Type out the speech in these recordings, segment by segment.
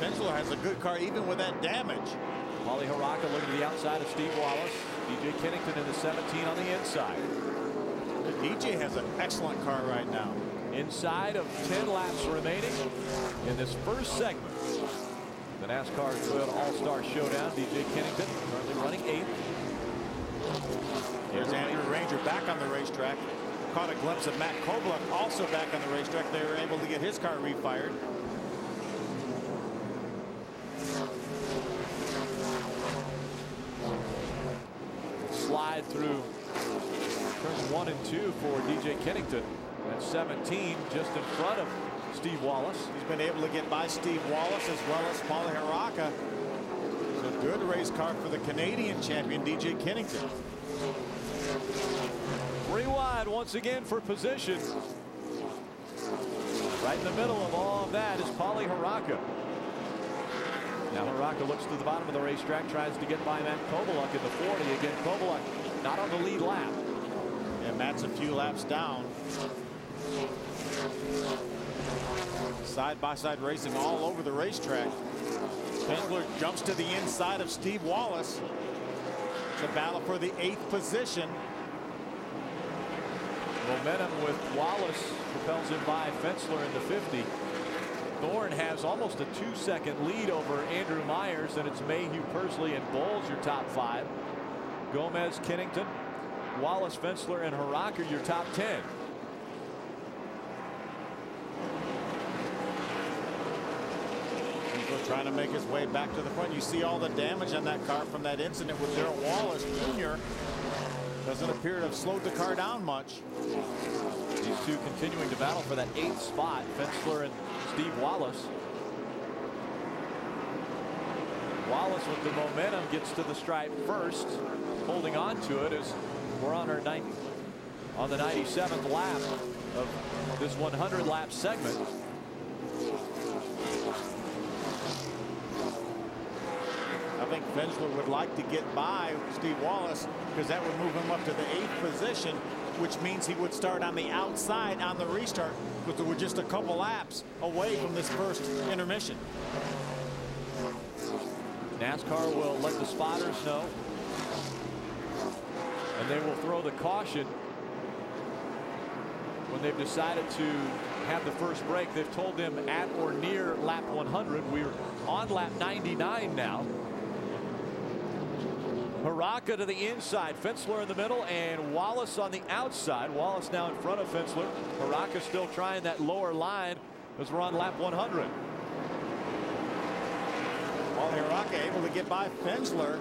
Fensler has a good car even with that damage. Paulie Haraka looking to the outside of Steve Wallace. DJ Kennington in the 17 on the inside. DJ has an excellent car right now. Inside of 10 laps remaining in this first segment. The NASCAR Toyota All-Star Showdown. DJ Kennington currently running 8th. Here's Andrew Ranger back on the racetrack. Caught a glimpse of Matt Kobluck also back on the racetrack. They were able to get his car refired. Slide through turns 1 and 2 for DJ Kennington. At 17, just in front of Steve Wallace. He's been able to get by Steve Wallace as well as Paulie Haraka. It's a good race car for the Canadian champion, DJ Kennington. 3 wide once again for position. Right in the middle of all of that is Paulie Haraka. Now Haraka looks to the bottom of the racetrack, tries to get by Matt Kobluck in the 40. Again, Kobluck not on the lead lap. And Matt's a few laps down. Side-by-side racing all over the racetrack. Fensler jumps to the inside of Steve Wallace. It's a battle for the 8th position. Momentum with Wallace propels him by Fensler in the 50. Thorne has almost a 2-second lead over Andrew Myers, and it's Mayhew, Pursley, and Bowles your top 5. Gomez, Kennington, Wallace, Fensler, and Haraka your top 10. Trying to make his way back to the front. You see all the damage on that car from that incident with Darrell Wallace Jr. Doesn't appear to have slowed the car down much. These two continuing to battle for that 8th spot, Fensler and Steve Wallace. Wallace with the momentum gets to the stripe first, holding on to it as we're on the 97th lap of this 100-lap segment. I think Fensler would like to get by Steve Wallace because that would move him up to the 8th position, which means he would start on the outside on the restart, because we're just a couple laps away from this first intermission. NASCAR will let the spotters know, and they will throw the caution when they've decided to have the first break. They've told them at or near lap 100. We're on lap 99 now. Haraka to the inside, Fensler in the middle, and Wallace on the outside. Wallace now in front of Fensler. Haraka still trying that lower line as we're on lap 100. Paulie Haraka able to get by Fensler.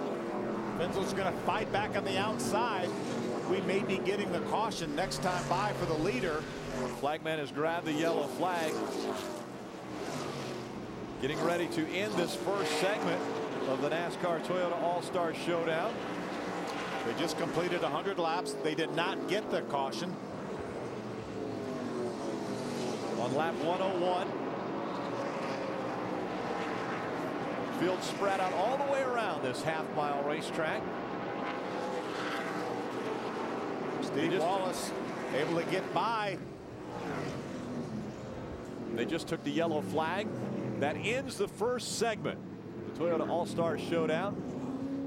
Fensler's going to fight back on the outside. We may be getting the caution next time by for the leader. Flagman has grabbed the yellow flag. Getting ready to end this first segment of the NASCAR Toyota All-Star Showdown. They just completed 100 laps. They did not get the caution. On lap 101. Field spread out all the way around this half-mile racetrack. Steve Wallace able to get by. They just took the yellow flag. That ends the first segment. Toyota All-Star Showdown.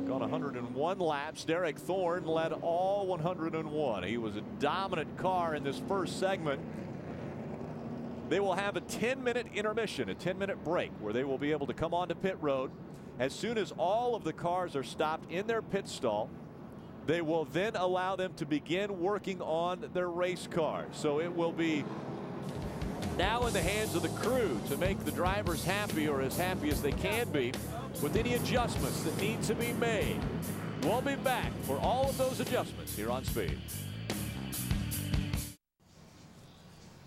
Gone 101 laps. Derek Thorne led all 101. He was a dominant car in this first segment. They will have a 10-minute intermission, a 10-minute break, where they will be able to come onto pit road. As soon as all of the cars are stopped in their pit stall, they will then allow them to begin working on their race cars. So it will be now in the hands of the crew to make the drivers happy, or as happy as they can be, with any adjustments that need to be made. We'll be back for all of those adjustments here on Speed.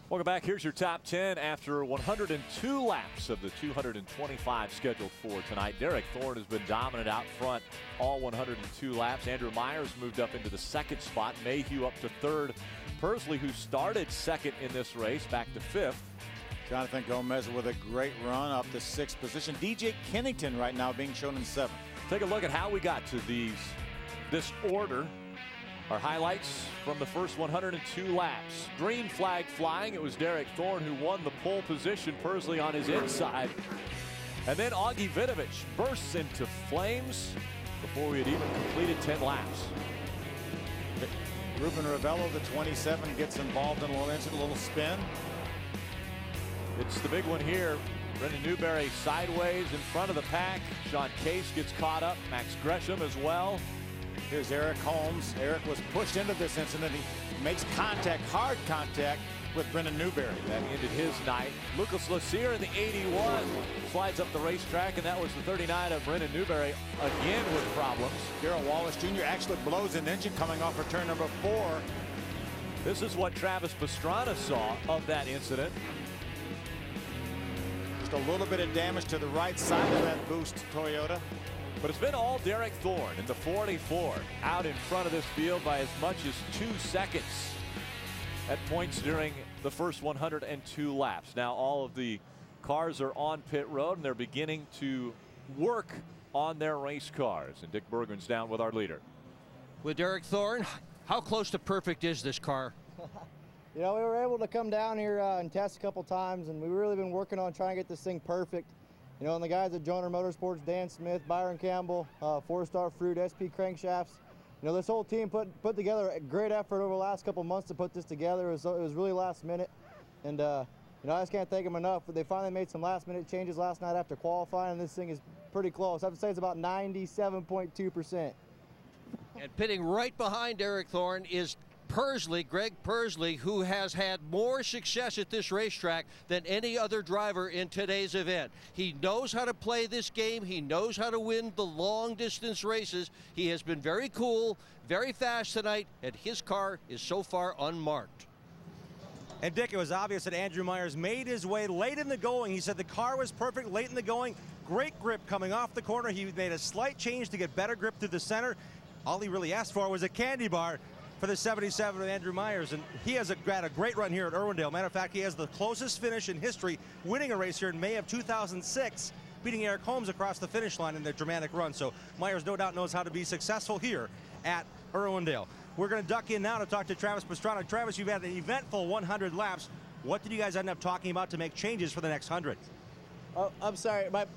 Welcome back. Here's your top 10 after 102 laps of the 225 scheduled for tonight. Derek Thorne has been dominant out front all 102 laps. Andrew Myers moved up into the 2nd spot. Mayhew up to 3rd. Pursley, who started 2nd in this race, back to 5th. Jonathan Gomez with a great run up to 6th position. DJ Kennington right now being shown in 7th. Take a look at how we got to this order. Our highlights from the first 102 laps. Green flag flying. It was Derek Thorne who won the pole position. Pursley on his inside. And then Augie Vinovich bursts into flames before we had even completed 10 laps. Ruben Ravello, the 27, gets involved in a little incident, a little spin. It's the big one here. Brendan Newberry sideways in front of the pack. Sean Case gets caught up. Max Gresham as well. Here's Eric Holmes. Eric was pushed into this incident. He makes contact, hard contact, with Brendan Newberry. That ended his night. Lucas Lassier in the 81 slides up the racetrack, and that was the 39 of Brendan Newberry, again with problems. Garrett Wallace Jr. actually blows an engine coming off of turn number 4. This is what Travis Pastrana saw of that incident. Just a little bit of damage to the right side of that boost Toyota. But it's been all Derek Thorne in the 44, out in front of this field by as much as 2 seconds at points during the first 102 laps. Now all of the cars are on pit road, and they're beginning to work on their race cars. And Dick Bergman's down with our leader. With Derek Thorne, how close to perfect is this car? You know, we were able to come down here and test a couple times, and we've really been working on trying to get this thing perfect. You know, and the guys at Joner Motorsports, Dan Smith, Byron Campbell, 4-Star Fruit, SP Crankshafts, you know, this whole team put together a great effort over the last couple months to put this together. It was really last minute, and you know, I just can't thank them enough. But they finally made some last minute changes last night after qualifying, and this thing is pretty close. I have to say it's about 97.2%. And pitting right behind Derek Thorne is Greg Persley, who has had more success at this racetrack than any other driver in today's event. He knows how to play this game. He knows how to win the long distance races. He has been very cool, very fast tonight, and his car is so far unmarked. And Dick, it was obvious that Andrew Myers made his way late in the going. He said the car was perfect late in the going. Great grip coming off the corner. He made a slight change to get better grip through the center. All he really asked for was a candy bar for the 77 of Andrew Myers, and he has had a great run here at Irwindale. Matter of fact, he has the closest finish in history, winning a race here in May of 2006, beating Eric Holmes across the finish line in their dramatic run. So Myers no doubt knows how to be successful here at Irwindale. We're going to duck in now to talk to Travis Pastrana. Travis, you've had an eventful 100 laps. What did you guys end up talking about to make changes for the next 100? Oh, I'm sorry, What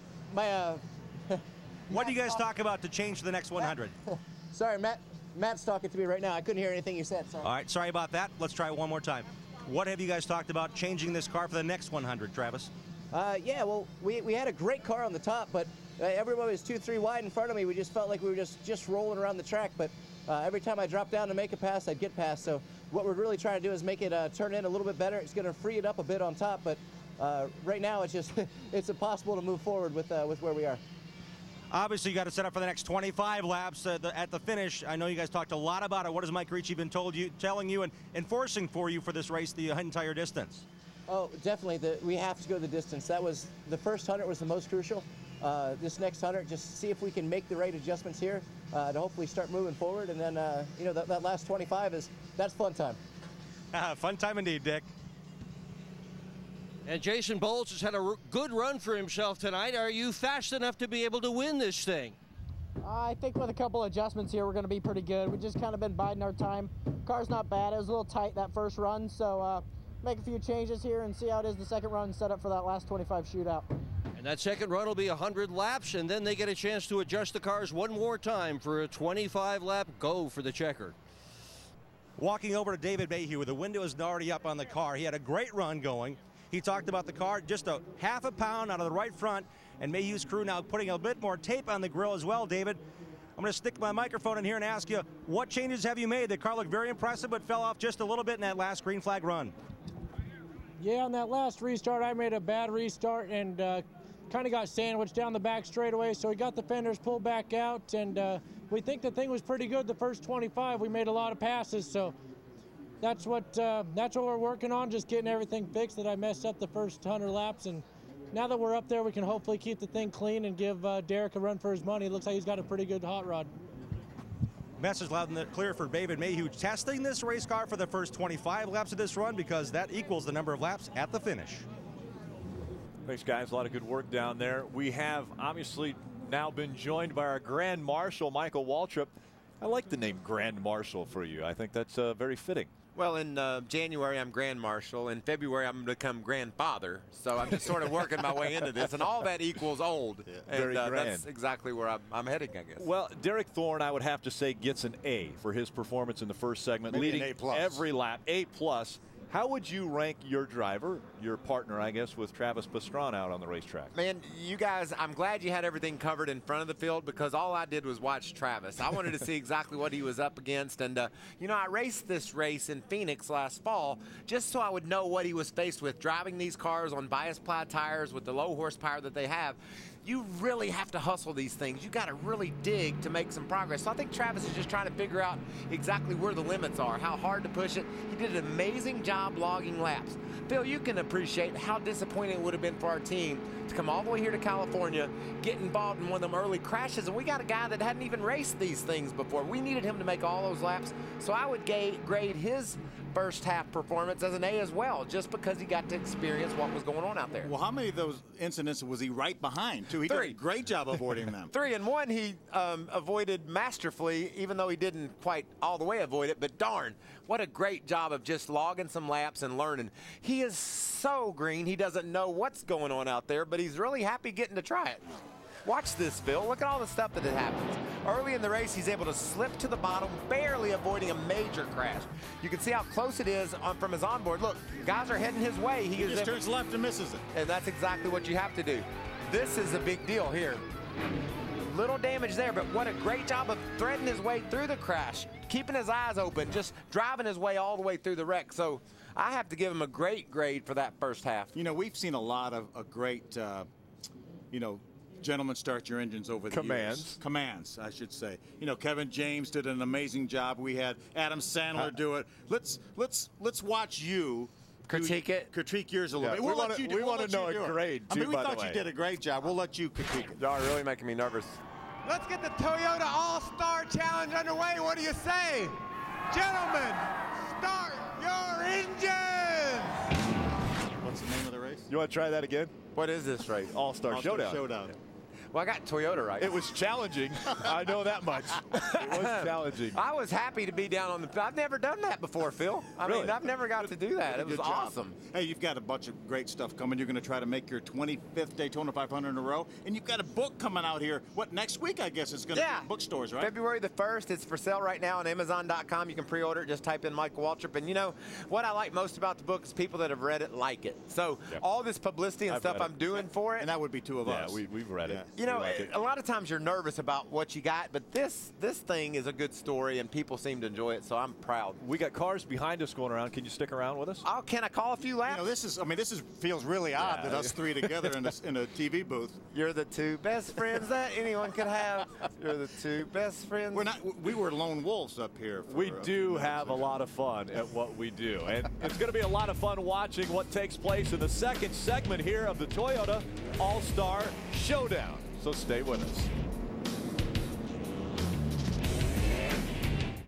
do you guys talk about to change for the next 100? Sorry, Matt's talking to me right now. I couldn't hear anything you said. Sorry. All right, sorry about that. Let's try it one more time. What have you guys talked about changing this car for the next 100, Travis? Yeah, well, we had a great car on the top, but everybody was 2-3 wide in front of me. We just felt like we were just rolling around the track, but every time I dropped down to make a pass, I'd get past. So what we're really trying to do is make it turn in a little bit better. It's going to free it up a bit on top, but right now it's just it's impossible to move forward with where we are. Obviously, you got to set up for the next 25 laps at the finish. I know you guys talked a lot about it. What has Mike Ricci been telling you and enforcing for you for this race the entire distance? Oh, definitely. We have to go the distance. That was the first 100 was the most crucial. This next 100, just see if we can make the right adjustments here to hopefully start moving forward. And then, you know, that last 25 that's fun time. Fun time indeed, Dick. And Jason Bowles has had a good run for himself tonight. Are you fast enough to be able to win this thing? I think with a couple adjustments here, we're going to be pretty good. We've just kind of been biding our time. Car's not bad. It was a little tight that first run, so make a few changes here and see how it is the second run and set up for that last 25 shootout. And that second run will be 100 laps, and then they get a chance to adjust the cars one more time for a 25-lap go for the checker. Walking over to David Mayhew, with the window is already up on the car. He had a great run going. He talked about the car, just a half a pound out of the right front, and Mayhew's crew now putting a bit more tape on the grill as well, David. I'm going to stick my microphone in here and ask you, what changes have you made? The car looked very impressive, but fell off just a little bit in that last green flag run. Yeah, on that last restart, I made a bad restart and kind of got sandwiched down the back straightaway, so we got the fenders pulled back out, and we think the thing was pretty good the first 25. We made a lot of passes, so that's what we're working on, just getting everything fixed that I messed up the first 100 laps. And now that we're up there, we can hopefully keep the thing clean and give Derek a run for his money. It looks like he's got a pretty good hot rod. Message loud and clear for David Mayhew, testing this race car for the first 25 laps of this run, because that equals the number of laps at the finish. Thanks, guys. A lot of good work down there. We have obviously now been joined by our Grand Marshal, Michael Waltrip. I like the name Grand Marshal for you. I think that's very fitting. Well, in January, I'm Grand Marshal. In February, I'm going to become grandfather. So I'm just sort of working my way into this. And all that equals old. Yeah. And Very grand. That's exactly where I'm heading, I guess. Well, Derek Thorne, I would have to say, gets an A for his performance in the first segment, Maybe leading an A+. every lap. A+. How would you rank your driver, your partner, I guess, with Travis Pastrana out on the racetrack? Man, you guys, I'm glad you had everything covered in front of the field because all I did was watch Travis. I wanted to see exactly what he was up against. And, you know, I raced this race in Phoenix last fall just so I would know what he was faced with. Driving these cars on bias ply tires with the low horsepower that they have, you really have to hustle these things. You got to really dig to make some progress. So I think Travis is just trying to figure out exactly where the limits are, how hard to push it. He did an amazing job logging laps. Phil, you can appreciate how disappointing it would have been for our team to come all the way here to California, get involved in one of them early crashes, and we got a guy that hadn't even raced these things before. We needed him to make all those laps, so I would grade his first half performance as an A as well, just because he got to experience what was going on out there. Well, how many of those incidents was he right behind, too? He did a great job avoiding them. 3, and 1 he avoided masterfully, even though he didn't quite all the way avoid it, but darn, what a great job of just logging some laps and learning. He is so green, he doesn't know what's going on out there, but he's really happy getting to try it. Watch this, Phil. Look at all the stuff that happens. Early in the race, he's able to slip to the bottom, barely avoiding a major crash. You can see how close it is from his onboard. Look, guys are heading his way. He just turns left and misses it. And that's exactly what you have to do. This is a big deal here. Little damage there, but what a great job of threading his way through the crash, keeping his eyes open, just driving his way all the way through the wreck. So I have to give him a great grade for that first half. You know, we've seen a lot of great, you know, gentlemen start your engines over the years. Commands, I should say. You know, Kevin James did an amazing job. We had Adam Sandler do it. Let's watch you critique it. Critique yours a little bit. We want to know a grade, too, I mean, we thought you did a great job. We'll let you critique it. Y'all are really making me nervous. Let's get the Toyota All-Star Challenge underway. What do you say? Gentlemen, start your engines! What's the name of the race? You want to try that again? What is this race? All-Star Showdown. Showdown. Well, I got Toyota right. It was challenging. I know that much. It was challenging. I was happy to be down on the. I've never done that before, Phil. I mean, I've never got to do that. It was awesome. Hey, you've got a bunch of great stuff coming. You're going to try to make your 25th Daytona 500 in a row, and you've got a book coming out here. What, next week? I guess it's going to be in bookstores, right? February the 1st. It's for sale right now on Amazon.com. You can pre-order it. Just type in Mike Waltrip. And you know what I like most about the book is people that have read it like it. So all this publicity and stuff I'm doing for it, and that would be two of us. Yeah, we've read it. You know, a lot of times you're nervous about what you got, but this thing is a good story, and people seem to enjoy it, so I'm proud. We got cars behind us going around. Can you stick around with us? Oh, can I call a few laps? You know, this feels really odd that us three together in a TV booth. You're the two best friends that anyone could have. You're the two best friends. We were lone wolves up here. We do have a lot of fun at what we do, and it's going to be a lot of fun watching what takes place in the second segment here of the Toyota All-Star Showdown. So stay with us.